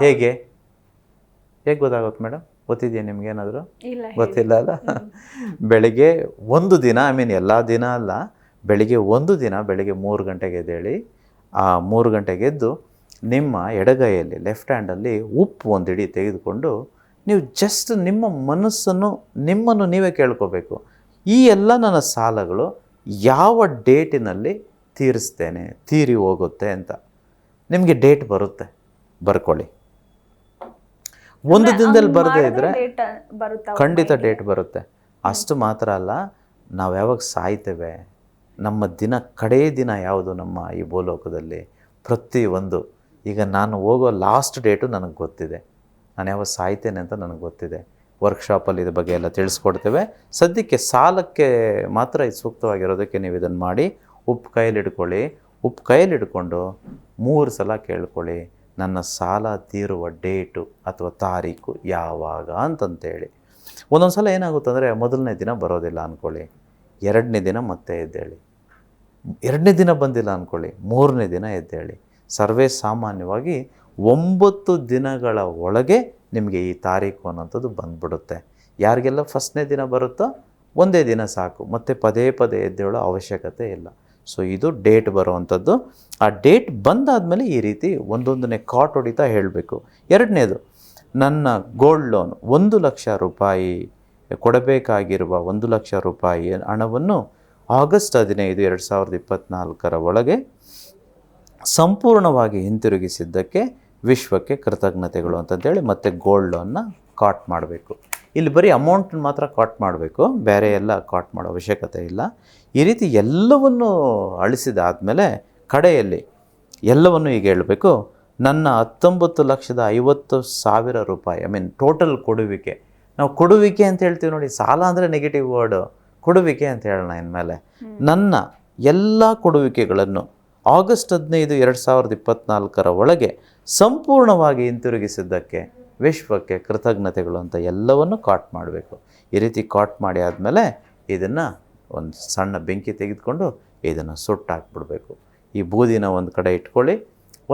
ಹೇಗೆ ಹೇಗೆ ಗೊತ್ತಾಗುತ್ತೆ ಮೇಡಮ್? ಗೊತ್ತಿದೆಯಾ ನಿಮ್ಗೇನಾದರೂ? ಗೊತ್ತಿಲ್ಲ ಅಲ್ಲ. ಬೆಳಿಗ್ಗೆ ಒಂದು ದಿನ, ಎಲ್ಲ ದಿನ ಅಲ್ಲ, ಬೆಳಿಗ್ಗೆ ಒಂದು ದಿನ ಬೆಳಿಗ್ಗೆ 3 ಗಂಟೆಗೆ ಎದ್ದೇಳಿ, ಆ 3 ಗಂಟೆಗೆ ಎದ್ದು ನಿಮ್ಮ ಎಡಗೈಯಲ್ಲಿ ಲೆಫ್ಟ್ ಹ್ಯಾಂಡಲ್ಲಿ ಉಪ್ಪು ಒಂದು ಹಿಡಿ ತೆಗೆದುಕೊಂಡು ನೀವು ಜಸ್ಟ್ ನಿಮ್ಮ ಮನಸ್ಸನ್ನು ನಿಮ್ಮನ್ನು ನೀವೇ ಕೇಳ್ಕೋಬೇಕು, ಈ ಎಲ್ಲ ನನ್ನ ಸಾಲಗಳು ಯಾವ ಡೇಟಿನಲ್ಲಿ ತೀರಿಸ್ತೇನೆ, ತೀರಿ ಹೋಗುತ್ತೆ ಅಂತ. ನಿಮಗೆ ಡೇಟ್ ಬರುತ್ತೆ, ಬರ್ಕೊಳ್ಳಿ. ಒಂದು ದಿನದಲ್ಲಿ ಬರದೇ ಇದ್ದರೆ ಖಂಡಿತ ಡೇಟ್ ಬರುತ್ತೆ. ಅಷ್ಟು ಮಾತ್ರ ಅಲ್ಲ, ನಾವು ಯಾವಾಗ ಸಾಯ್ತೇವೆ, ನಮ್ಮ ದಿನ ಕಡೇ ದಿನ ಯಾವುದು ನಮ್ಮ ಈ ಭೂಲೋಕದಲ್ಲಿ, ಪ್ರತಿಯೊಂದು, ಈಗ ನಾನು ಹೋಗೋ ಲಾಸ್ಟ್ ಡೇಟು ನನಗೆ ಗೊತ್ತಿದೆ, ನಾನು ಯಾವಾಗ ಸಾಯ್ತೇನೆ ಅಂತ ನನಗೆ ಗೊತ್ತಿದೆ. ವರ್ಕ್ಶಾಪಲ್ಲಿ ಇದ್ರ ಬಗ್ಗೆ ಎಲ್ಲ ತಿಳಿಸ್ಕೊಡ್ತೇವೆ. ಸದ್ಯಕ್ಕೆ ಸಾಲಕ್ಕೆ ಮಾತ್ರ ಇದು ಸೂಕ್ತವಾಗಿರೋದಕ್ಕೆ ನೀವು ಇದನ್ನು ಮಾಡಿ. ಉಪ್ಪು ಕೈಯಲ್ಲಿ ಹಿಡ್ಕೊಳ್ಳಿ. ಉಪ್ಪು ಕೈಯಲ್ಲಿ ಹಿಡ್ಕೊಂಡು 3 ಸಲ ಕೇಳ್ಕೊಳ್ಳಿ, ನನ್ನ ಸಾಲ ತೀರುವ ಡೇಟು ಅಥವಾ ತಾರೀಕು ಯಾವಾಗ ಅಂತಂತೇಳಿ. ಒಂದೊಂದು ಸಲ ಏನಾಗುತ್ತೆ ಅಂದರೆ, ಮೊದಲನೇ ದಿನ ಬರೋದಿಲ್ಲ ಅಂದ್ಕೊಳ್ಳಿ, 2ನೇ ದಿನ ಮತ್ತೆ ಎದ್ದೇಳಿ. 2ನೇ ದಿನ ಬಂದಿಲ್ಲ ಅಂದ್ಕೊಳ್ಳಿ, 3ನೇ ದಿನ ಎದ್ದೇಳಿ. ಸರ್ವೇ ಸಾಮಾನ್ಯವಾಗಿ 9 ದಿನಗಳ ಒಳಗೆ ನಿಮಗೆ ಈ ತಾರೀಕು ಅನ್ನೋಂಥದ್ದು ಬಂದ್ಬಿಡುತ್ತೆ. ಯಾರಿಗೆಲ್ಲ ಫಸ್ಟ್ನೇ ದಿನ ಬರುತ್ತೋ ಒಂದೇ ದಿನ ಸಾಕು, ಮತ್ತು ಪದೇ ಪದೇ ಎದ್ದೇಳೋ ಅವಶ್ಯಕತೆ ಇಲ್ಲ. ಸೊ ಇದು ಡೇಟ್ ಬರುವಂಥದ್ದು. ಆ ಡೇಟ್ ಬಂದಾದಮೇಲೆ ಈ ರೀತಿ ಒಂದೊಂದನೇ ಕಾಟ್ ಹೊಡಿತಾ ಹೇಳಬೇಕು. 2ನೇದು, ನನ್ನ ಗೋಲ್ಡ್ ಲೋನ್ 1 ಲಕ್ಷ ರೂಪಾಯಿ ಕೊಡಬೇಕಾಗಿರುವ 1 ಲಕ್ಷ ರೂಪಾಯಿ ಹಣವನ್ನು ಆಗಸ್ಟ್ 15, 2024 ಒಳಗೆ ಸಂಪೂರ್ಣವಾಗಿ ಹಿಂತಿರುಗಿಸಿದ್ದಕ್ಕೆ ವಿಶ್ವಕ್ಕೆ ಕೃತಜ್ಞತೆಗಳು ಅಂತಂತೇಳಿ ಮತ್ತೆ ಗೋಲ್ಡ್ ಲೋನ್ನ ಕಾಟ್ ಮಾಡಬೇಕು. ಇಲ್ಲಿ ಬರೀ ಅಮೌಂಟನ್ನು ಮಾತ್ರ ಕಾಟ್ ಮಾಡಬೇಕು, ಬೇರೆ ಎಲ್ಲ ಕಾಟ್ ಮಾಡೋ ಅವಶ್ಯಕತೆ ಇಲ್ಲ. ಈ ರೀತಿ ಎಲ್ಲವನ್ನು ಅಳಿಸಿದಾದಮೇಲೆ ಕಡೆಯಲ್ಲಿ ಎಲ್ಲವನ್ನು ಈಗ ಹೇಳಬೇಕು, ನನ್ನ 19,50,000 ರೂಪಾಯಿ, ಟೋಟಲ್ ಕೊಡುವಿಕೆ. ನಾವು ಕೊಡುವಿಕೆ ಅಂತ ಹೇಳ್ತೀವಿ ನೋಡಿ, ಸಾಲ ಅಂದರೆ ನೆಗೆಟಿವ್ ವರ್ಡು, ಕೊಡುವಿಕೆ ಅಂತ ಹೇಳೋಣ ಇನ್ಮೇಲೆ. ನನ್ನ ಎಲ್ಲ ಕೊಡುವಿಕೆಗಳನ್ನು ಆಗಸ್ಟ್ 15, 2024 ಒಳಗೆ ಸಂಪೂರ್ಣವಾಗಿ ಹಿಂತಿರುಗಿಸಿದ್ದಕ್ಕೆ ವಿಶ್ವಕ್ಕೆ ಕೃತಜ್ಞತೆಗಳು ಅಂತ ಎಲ್ಲವನ್ನು ಕಾಟ್ ಮಾಡಬೇಕು. ಈ ರೀತಿ ಕಾಟ್ ಮಾಡಿ ಆದಮೇಲೆ ಇದನ್ನು ಒಂದು ಸಣ್ಣ ಬೆಂಕಿ ತೆಗೆದುಕೊಂಡು ಇದನ್ನು ಸುಟ್ಟಾಕ್ಬಿಡ್ಬೇಕು. ಈ ಬೂದಿನ ಒಂದು ಕಡೆ ಇಟ್ಕೊಳ್ಳಿ.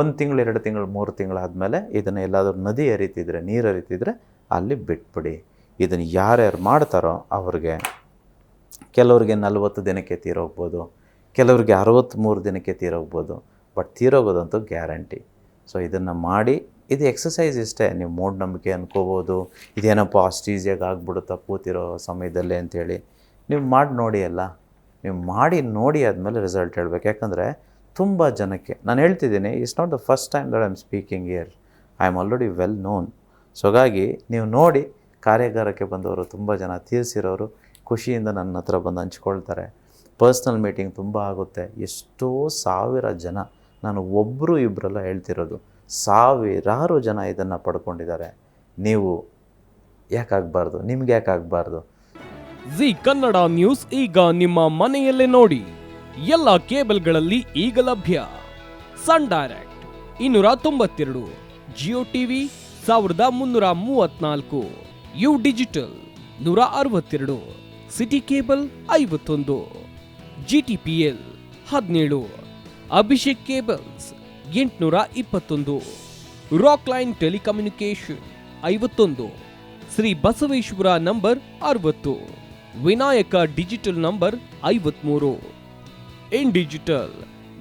1 ತಿಂಗಳು, 2 ತಿಂಗಳು, 3 ತಿಂಗಳಾದಮೇಲೆ ಇದನ್ನು ಎಲ್ಲಾದರೂ ನದಿ ಹರಿತಿದ್ರೆ, ನೀರು ಹರಿತಿದ್ರೆ ಅಲ್ಲಿ ಬಿಟ್ಬಿಡಿ. ಇದನ್ನು ಯಾರ್ಯಾರು ಮಾಡ್ತಾರೋ ಅವ್ರಿಗೆ, ಕೆಲವ್ರಿಗೆ 40 ದಿನಕ್ಕೆ ತೀರೋಗ್ಬೋದು, ಕೆಲವ್ರಿಗೆ 63 ದಿನಕ್ಕೆ ತೀರೋಗ್ಬೋದು, ಬಟ್ ತೀರೋಗೋದಂತೂ ಗ್ಯಾರಂಟಿ. ಸೊ ಇದನ್ನು ಮಾಡಿ. ಇದು ಎಕ್ಸಸೈಸ್ ಇಷ್ಟೇ. ನೀವು ಮೂಢನಂಬಿಕೆ ಅನ್ಕೋಬೋದು, ಇದೇನಪ್ಪ ಅಷ್ಟು ಈಸಿಯಾಗಿ ಆಗ್ಬಿಡುತ್ತಾ ಕೂತಿರೋ ಸಮಯದಲ್ಲೇ ಅಂಥೇಳಿ. ನೀವು ಮಾಡಿ ನೋಡಿ ಅಲ್ಲ, ನೀವು ಮಾಡಿ ನೋಡಿ ಆದಮೇಲೆ ರಿಸಲ್ಟ್ ಹೇಳಬೇಕು. ಯಾಕಂದರೆ ತುಂಬ ಜನಕ್ಕೆ ನಾನು ಹೇಳ್ತಿದ್ದೀನಿ, it's not the first time that I am speaking here, I am already well known. So ಹಾಗಾಗಿ ನೀವು ನೋಡಿ, ಕಾರ್ಯಾಗಾರಕ್ಕೆ ಬಂದವರು ತುಂಬ ಜನ ತೀರಿಸಿರೋರು ಖುಷಿಯಿಂದ ನನ್ನ ಹತ್ರ ಬಂದು ಹಂಚ್ಕೊಳ್ತಾರೆ. ಪರ್ಸ್ನಲ್ ಮೀಟಿಂಗ್ ತುಂಬ ಆಗುತ್ತೆ. ಎಷ್ಟೋ ಸಾವಿರ ಜನ, ನಾನು ಒಬ್ಬರು ಇಬ್ಬರಲ್ಲ ಹೇಳ್ತಿರೋದು, ಸಾವಿರಾರು ಜನ ಇದನ್ನು ಪಡ್ಕೊಂಡಿದ್ದಾರೆ. ನೀವು ಯಾಕಾಗಬಾರ್ದು? ನಿಮ್ಗೆ ಯಾಕಾಗಬಾರ್ದು? ಜಿ ಕನ್ನಡ ನ್ಯೂಸ್ ಈಗ ನಿಮ್ಮ ಮನೆಯಲ್ಲೇ ನೋಡಿ. ಎಲ್ಲ ಕೇಬಲ್ಗಳಲ್ಲಿ ಈಗ ಲಭ್ಯ. Sun Direct 292, Jio TV 1334, U digital 162, City cable 51, GTPL 17, Abhishek cables 821, rock line telecommunication 51, Shri Basaveshwara number 60, Vinayaka digital number 53, in digital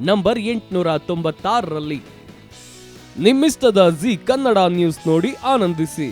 number 896ರಲ್ಲಿ. ನಿಮ್ಮಿಷ್ಟದ ಜಿ ಕನ್ನಡ ನ್ಯೂಸ್ ನೋಡಿ ಆನಂದಿಸಿ.